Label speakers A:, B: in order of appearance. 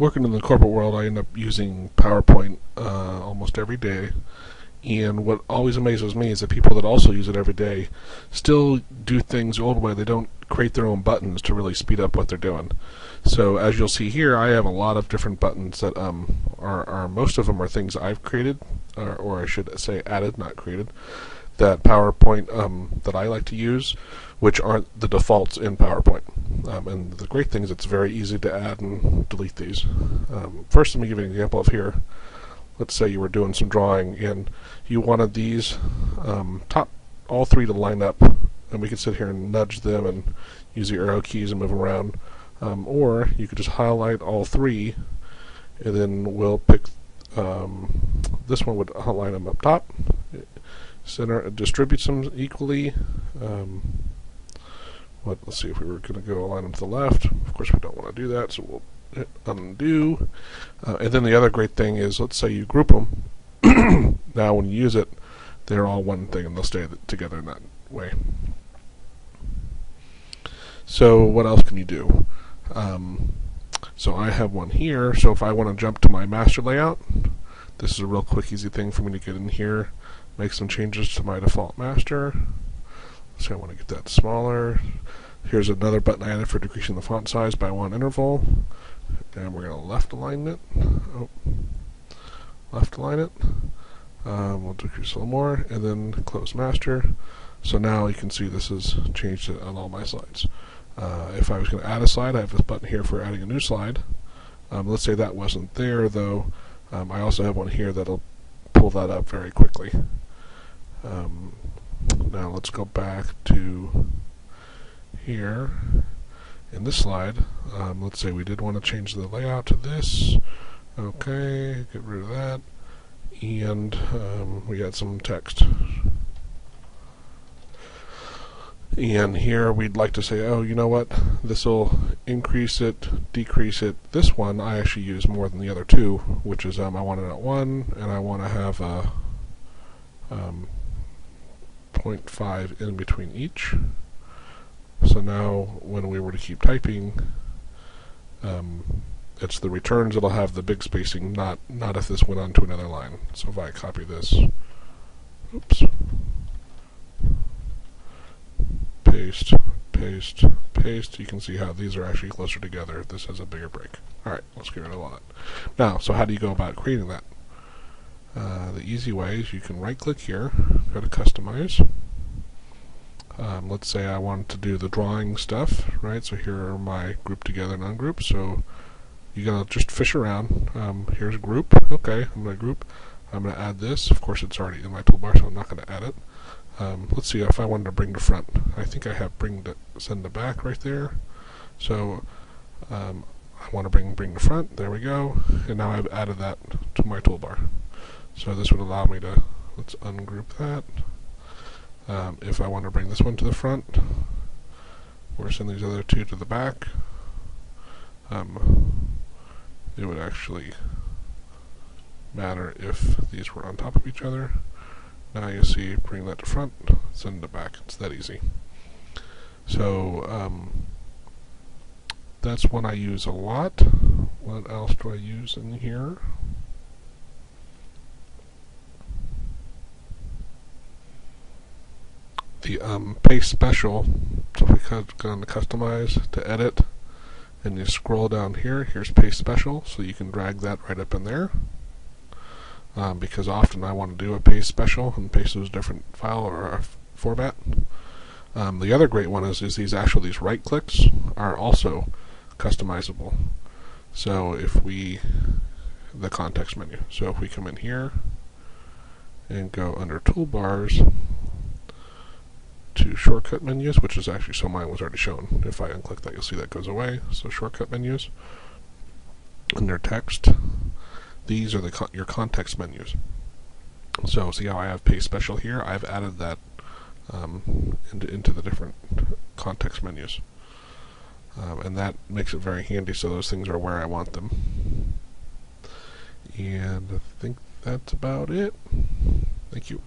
A: working in the corporate world, I end up using PowerPoint almost every day. And what always amazes me is that people that also use it every day still do things the old way. They don't create their own buttons to really speed up what they're doing. So as you'll see here, I have a lot of different buttons that are most of them are things I've created, or I should say added, not created, that PowerPoint that I like to use, which aren't the defaults in PowerPoint. And the great thing is it's very easy to add and delete these. First, let me give you an example of here. Let's say you were doing some drawing and you wanted these all three to line up, and we could sit here and nudge them and use the arrow keys and move them around. Or you could just highlight all three, and then we'll pick this one would line them up top, center, distribute them equally. Let's see if we were going to go align them to the left. Of course, we don't want to do that, so we'll hit undo. And then the other great thing is, let's say you group them. Now, when you use it, they're all one thing, and they'll stay together in that way. So, what else can you do? So I have one here. So if I want to jump to my master layout, this is a real quick, easy thing for me to get in here, make some changes to my default master. So I want to get that smaller. Here's another button I added for decreasing the font size by one interval. And we're going to left align it. Left align it. We'll decrease a little more, and then close master. So now you can see this has changed it on all my slides. If I was going to add a slide, I have this button here for adding a new slide. Let's say that wasn't there, though. I also have one here that'll pull that up very quickly. Now let's go back to here in this slide. Let's say we did want to change the layout to this. Okay, get rid of that. And we got some text. And here we'd like to say, oh, you know what, this will increase it, decrease it. This one I actually use more than the other two, which is I want it at 1, and I want to have a 0.5 in between each. So now when we were to keep typing, it's the returns that'll have the big spacing, not if this went on to another line. So if I copy this, oops, paste, paste, paste, you can see how these are actually closer together if this has a bigger break. Alright, let's get rid of all that. Now, so how do you go about creating that? The easy way is you can right click here, go to customize. Let's say I want to do the drawing stuff, right? So here are my group together and ungroup. So you're going to just fish around. Here's a group. Okay, I'm going to group. I'm going to add this. Of course, it's already in my toolbar, so I'm not going to add it. Let's see if I wanted to bring to front. I think I have bring to send to back right there. So I want to bring to front. There we go. And now I've added that to my toolbar. So this would allow me to, let's ungroup that. If I want to bring this one to the front, or send these other two to the back, it would actually matter if these were on top of each other. Now you see, bring that to front, send it back. It's that easy. So that's one I use a lot. What else do I use in here? The paste special. So if we go on to customize to edit, and you scroll down here, here's paste special, so you can drag that right up in there. Because often I want to do a paste special and paste those different file or format. The other great one is these right clicks are also customizable. So if the context menu. So if we come in here and go under toolbars to shortcut menus, which is actually, so mine was already shown. If I unclick that, you'll see that goes away. So shortcut menus under text. These are your context menus. So see how I have paste special here? I've added that into the different context menus. And that makes it very handy, so those things are where I want them. And I think that's about it. Thank you.